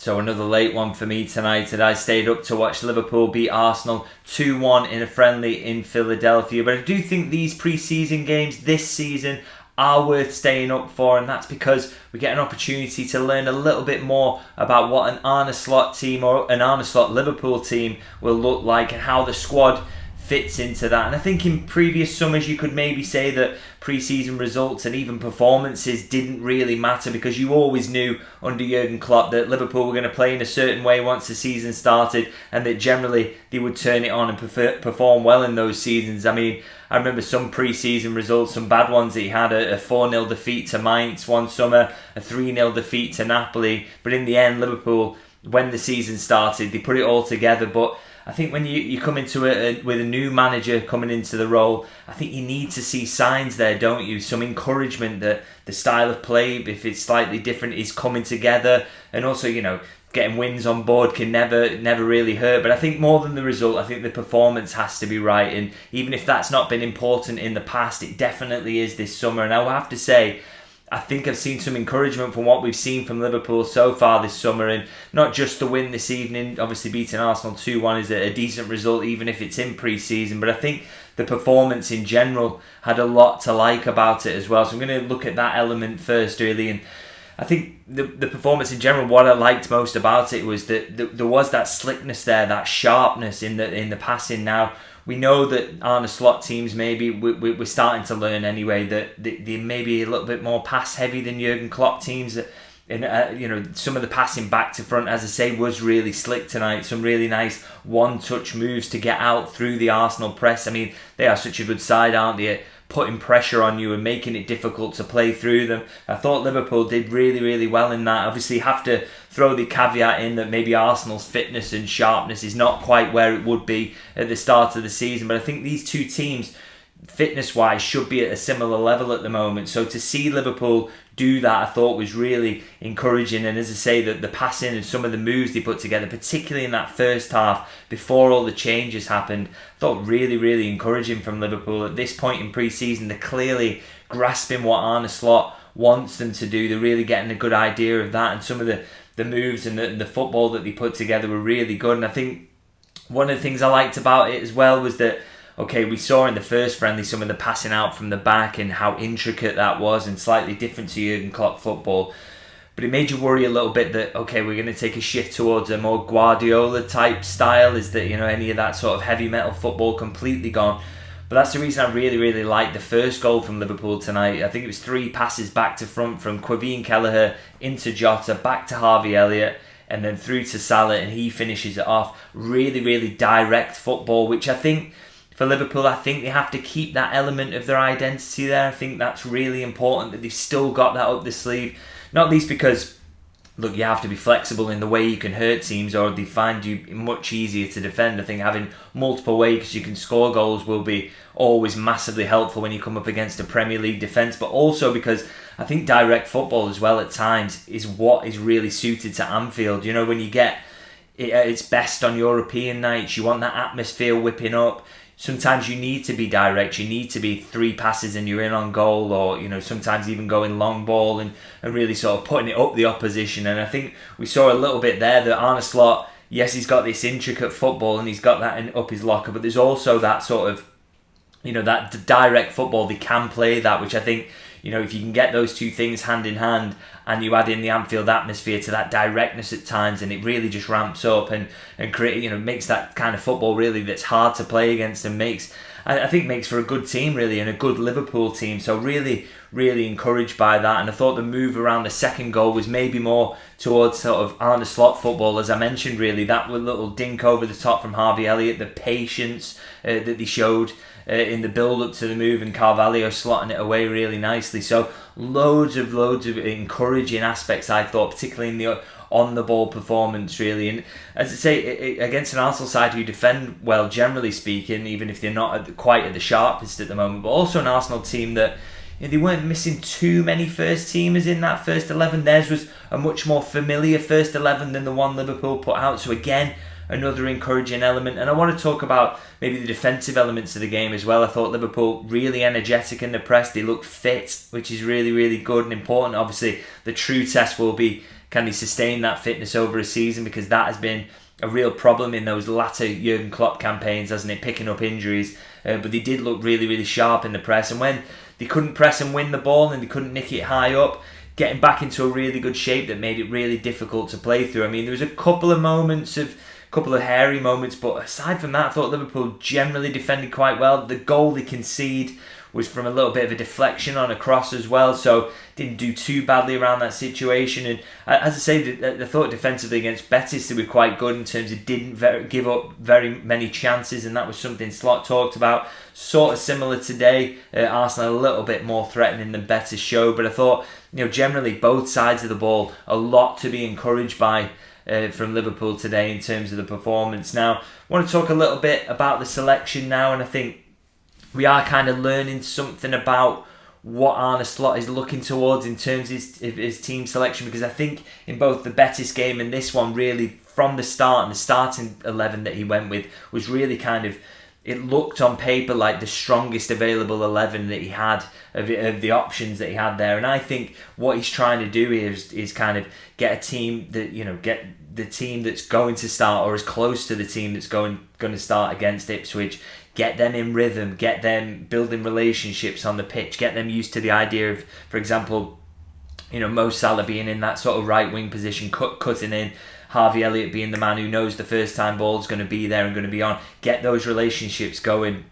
So another late one for me tonight, and I stayed up to watch Liverpool beat Arsenal 2-1 in a friendly in Philadelphia. But I do think these pre-season games this season are worth staying up for, and that's because we get an opportunity to learn a little bit more about what an Arne Slot team or an Arne Slot Liverpool team will look like and how the squad fits into that. And I think in previous summers you could maybe say that pre-season results and even performances didn't really matter, because you always knew under Jurgen Klopp that Liverpool were going to play in a certain way once the season started, and that generally they would turn it on and perform well in those seasons. I mean, I remember some pre-season results, some bad ones that he had, a 4-0 defeat to Mainz one summer, a 3-0 defeat to Napoli, but in the end Liverpool, when the season started, they put it all together. But I think when you come into it with a new manager coming into the role, I think you need to see signs there, don't you? Some encouragement that the style of play, if it's slightly different, is coming together. And also, getting wins on board can never really hurt. But I think more than the result, I think the performance has to be right. And even if that's not been important in the past, it definitely is this summer. And I will have to say, I think I've seen some encouragement from what we've seen from Liverpool so far this summer, and not just the win this evening. Obviously beating Arsenal 2-1 is a decent result even if it's in pre-season, but I think the performance in general had a lot to like about it as well. So I'm going to look at that element first really, and I think the performance in general, what I liked most about it was that there was that slickness there, that sharpness in the passing. Now, we know that Arne Slot teams, maybe we're starting to learn anyway, that they may be a little bit more pass heavy than Jurgen Klopp teams. And some of the passing back to front, as I say, was really slick tonight. Some really nice one-touch moves to get out through the Arsenal press. I mean, they are such a good side, aren't they, at putting pressure on you and making it difficult to play through them. I thought Liverpool did really, really well in that. Obviously, you have to throw the caveat in that maybe Arsenal's fitness and sharpness is not quite where it would be at the start of the season. But I think these two teams, fitness-wise, should be at a similar level at the moment. So to see Liverpool do that, I thought was really encouraging. And as I say, the passing and some of the moves they put together, particularly in that first half before all the changes happened, I thought really, really encouraging from Liverpool. At this point in pre-season, they're clearly grasping what Arne Slot wants them to do. They're really getting a good idea of that, and some of the moves and the football that they put together were really good. And I think one of the things I liked about it as well was that, okay, we saw in the first friendly some of the passing out from the back and how intricate that was and slightly different to Jurgen Klopp football. But it made you worry a little bit that, okay, we're going to take a shift towards a more Guardiola type style. Is that, any of that sort of heavy metal football completely gone? But that's the reason I really, really liked the first goal from Liverpool tonight. I think it was 3 passes back to front from Quaveen Kelleher into Jota, back to Harvey Elliott, and then through to Salah, and he finishes it off. Really, really direct football, which I think for Liverpool, I think they have to keep that element of their identity there. I think that's really important, that they've still got that up the sleeve. Not least because, look, you have to be flexible in the way you can hurt teams, or they find you much easier to defend. I think having multiple ways you can score goals will be always massively helpful when you come up against a Premier League defence, but also because I think direct football as well at times is what is really suited to Anfield. When you get its best on European nights, you want that atmosphere whipping up. Sometimes you need to be direct, you need to be 3 passes and you're in on goal, or sometimes even going long ball and really sort of putting it up the opposition. And I think we saw a little bit there that Arne Slot, yes, he's got this intricate football and he's got that up his locker, but there's also that sort of, that direct football. They can play that, which I think, if you can get those two things hand in hand and you add in the Anfield atmosphere to that directness at times, and it really just ramps up and create, makes that kind of football really that's hard to play against, and I think makes for a good team really, and a good Liverpool team. So really, really encouraged by that. And I thought the move around the second goal was maybe more towards sort of Arne Slot football, as I mentioned really. That little dink over the top from Harvey Elliott, the patience that they showed in the build-up to the move, and Carvalho slotting it away really nicely. So loads of encouraging aspects, I thought, particularly in the on-the-ball performance really. And as I say, against an Arsenal side who defend well, generally speaking, even if they're not quite at the sharpest at the moment, but also an Arsenal team that they weren't missing too many first teamers in that first 11. Theirs was a much more familiar first 11 than the one Liverpool put out. So again, another encouraging element. And I want to talk about maybe the defensive elements of the game as well. I thought Liverpool really energetic in the press. They looked fit, which is really, really good and important. Obviously, the true test will be, can they sustain that fitness over a season, because that has been a real problem in those latter Jurgen Klopp campaigns, hasn't it, picking up injuries. But they did look really, really sharp in the press. And when they couldn't press and win the ball and they couldn't nick it high up, getting back into a really good shape that made it really difficult to play through. I mean, there was a couple of hairy moments, but aside from that, I thought Liverpool generally defended quite well. The goal they concede was from a little bit of a deflection on a cross as well, so didn't do too badly around that situation. And as I say, I thought defensively against Betis they were quite good in terms of didn't give up very many chances, and that was something Slot talked about. Sort of similar today, Arsenal a little bit more threatening than Betis showed, but I thought, generally both sides of the ball, a lot to be encouraged by from Liverpool today in terms of the performance. Now, I want to talk a little bit about the selection now, and I think we are kind of learning something about what Arne Slot is looking towards in terms of his team selection, because I think in both the Betis game and this one, really from the start, and the starting 11 that he went with was really kind of, it looked on paper like the strongest available 11 that he had of the options that he had there. And I think what he's trying to do is kind of get a team that, get the team that's going to start, or as close to the team that's going to start against Ipswich, get them in rhythm, get them building relationships on the pitch, get them used to the idea of, for example, Mo Salah being in that sort of right wing position, cutting in, Harvey Elliott being the man who knows the first time ball's going to be there and going to be on. Get those relationships going,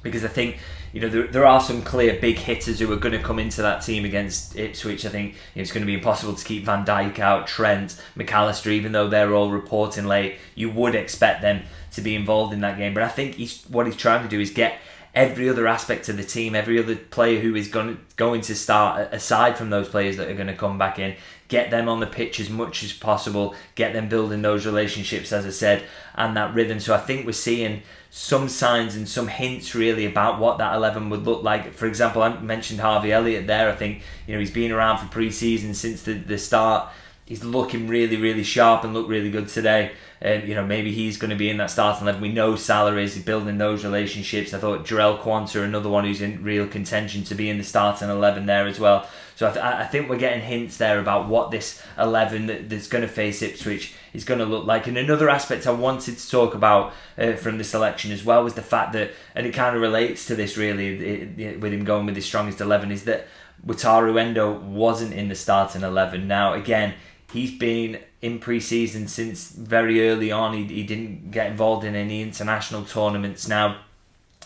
because I think there are some clear big hitters who are going to come into that team against Ipswich. I think it's going to be impossible to keep Van Dijk out, Trent, McAllister, even though they're all reporting late. You would expect them to be involved in that game, but I think what he's trying to do is get every other aspect of the team, every other player who is going to start, aside from those players that are going to come back in, get them on the pitch as much as possible, get them building those relationships, as I said, and that rhythm. So I think we're seeing some signs and some hints really about what that 11 would look like. For example, I mentioned Harvey Elliott there. I think he's been around for pre-season since the start. He's looking really, really sharp and looked really good today. Maybe he's going to be in that starting 11. We know Salah is building those relationships. I thought Jarell Quansah, another one who's in real contention to be in the starting 11 there as well. So I think we're getting hints there about what this 11 that's going to face Ipswich is going to look like. And another aspect I wanted to talk about from the selection as well was the fact that, and it kind of relates to this really, with him going with his strongest 11, is that Wataru Endo wasn't in the starting 11. Now, again, he's been in pre-season since very early on. He didn't get involved in any international tournaments. Now,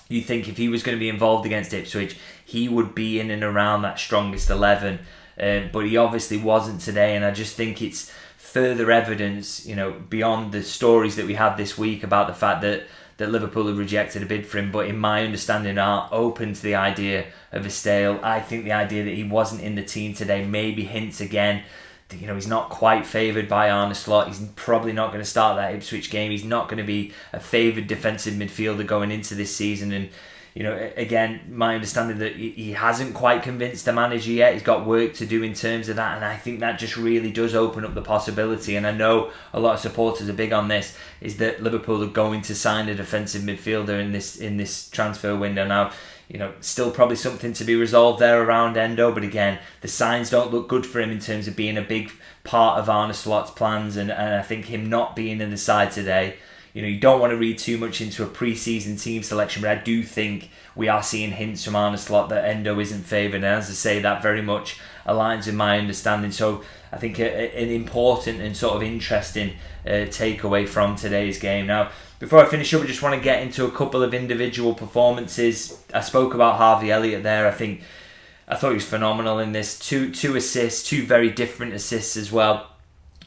you think if he was going to be involved against Ipswich, he would be in and around that strongest 11. But he obviously wasn't today, and I just think it's further evidence, beyond the stories that we had this week about the fact that Liverpool have rejected a bid for him, but in my understanding are open to the idea of a stale. I think the idea that he wasn't in the team today maybe hints again, he's not quite favoured by Arne Slot. He's probably not going to start that Ipswich game. He's not going to be a favoured defensive midfielder going into this season. And, again, my understanding that he hasn't quite convinced the manager yet. He's got work to do in terms of that. And I think that just really does open up the possibility. And I know a lot of supporters are big on this, is that Liverpool are going to sign a defensive midfielder in this transfer window. Now, still probably something to be resolved there around Endo, but again, the signs don't look good for him in terms of being a big part of Arne Slot's plans, and I think him not being in the side today, you don't want to read too much into a pre-season team selection, but I do think we are seeing hints from Arne Slot that Endo isn't favoured, and as I say, that very much aligns with my understanding. So I think an important and sort of interesting takeaway from today's game. Now, before I finish up, I just want to get into a couple of individual performances. I spoke about Harvey Elliott there. I thought he was phenomenal in this. Two assists, two very different assists as well.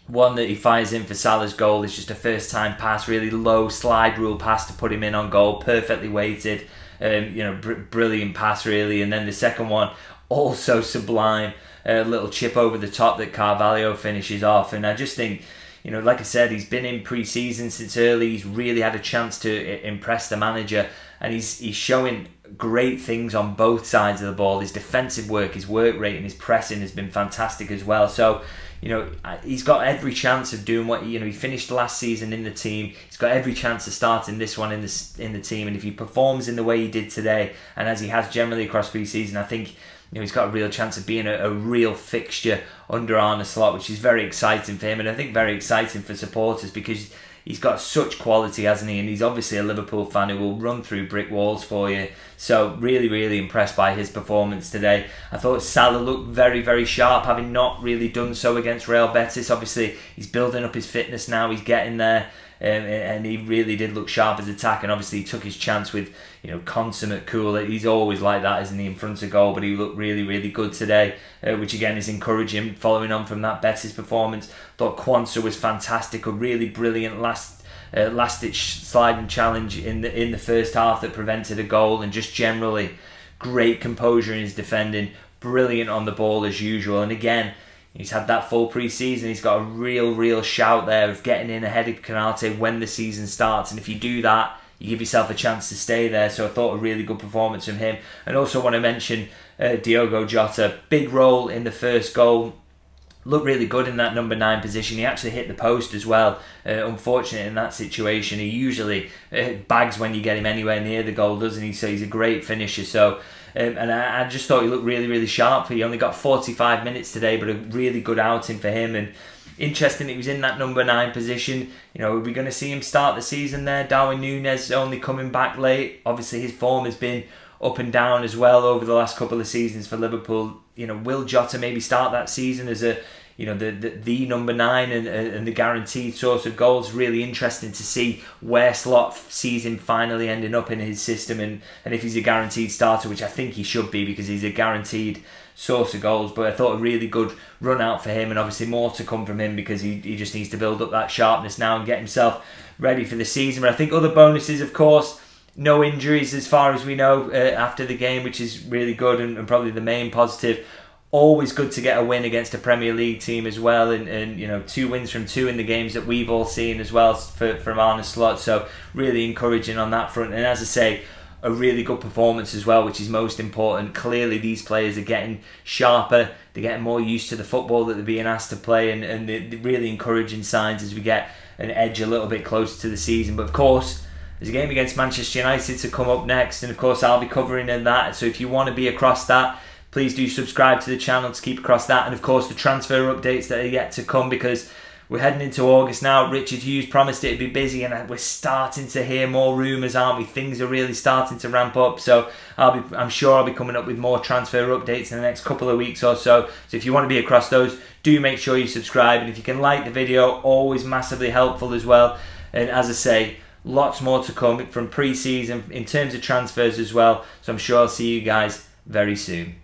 One that he fires in for Salah's goal is just a first-time pass, really low slide rule pass to put him in on goal, perfectly weighted. Brilliant pass really. And then the second one, also sublime, a little chip over the top that Carvalho finishes off. And I just think, like I said, he's been in pre-season since early. He's really had a chance to impress the manager, and he's showing great things on both sides of the ball. His defensive work, his work rate, and his pressing has been fantastic as well. So, he's got every chance of doing what he finished last season in the team. He's got every chance of starting this one in the team. And if he performs in the way he did today, and as he has generally across pre-season, I think he's got a real chance of being a real fixture under Arne Slot, which is very exciting for him, and I think very exciting for supporters, because he's got such quality, hasn't he? And he's obviously a Liverpool fan who will run through brick walls for you. So really, really impressed by his performance today. I thought Salah looked very, very sharp, having not really done so against Real Betis. Obviously, he's building up his fitness now. He's getting there. And he really did look sharp as attack, and obviously he took his chance with consummate cool. He's always like that, isn't he, in front of goal? But he looked really, really good today, which again is encouraging, following on from that Betis performance. Thought Quansah was fantastic, a really brilliant last-ditch sliding challenge in the first half that prevented a goal, and just generally great composure in his defending, brilliant on the ball as usual. And again, he's had that full pre-season. He's got a real shout there of getting in ahead of Canate when the season starts. And if you do that, you give yourself a chance to stay there. So I thought a really good performance from him. And also want to mention Diogo Jota. Big role in the first goal. Looked really good in that number 9 position. He actually hit the post as well. Unfortunate in that situation. He usually bags when you get him anywhere near the goal, doesn't he? So he's a great finisher. So and I just thought he looked really, really sharp. He only got 45 minutes today, but a really good outing for him. And interesting, he was in that number 9 position. Are we going to see him start the season there? Darwin Núñez only coming back late. Obviously, his form has been up and down as well over the last couple of seasons for Liverpool. Will Jota maybe start that season as the number 9 and the guaranteed source of goals? Really interesting to see where Slot sees him finally ending up in his system, and if he's a guaranteed starter, which I think he should be, because he's a guaranteed source of goals. But I thought a really good run out for him, and obviously more to come from him, because he just needs to build up that sharpness now and get himself ready for the season. But I think other bonuses, of course, no injuries as far as we know after the game, which is really good, and probably the main positive. Always good to get a win against a Premier League team as well, and 2 wins from 2 in the games that we've all seen as well from Arne Slot. So really encouraging on that front. And as I say, a really good performance as well, which is most important. Clearly these players are getting sharper, they're getting more used to the football that they're being asked to play, and they're really encouraging signs as we get an edge a little bit closer to the season. But of course, there's a game against Manchester United to come up next, and of course I'll be covering in that. So if you want to be across that, please do subscribe to the channel to keep across that. And of course the transfer updates that are yet to come, because we're heading into August now. Richard Hughes promised it'd be busy, and we're starting to hear more rumours, aren't we? Things are really starting to ramp up. So I'm sure I'll be coming up with more transfer updates in the next couple of weeks or so. So if you want to be across those, do make sure you subscribe. And if you can like the video, always massively helpful as well. And as I say, lots more to come from pre-season in terms of transfers as well. So I'm sure I'll see you guys very soon.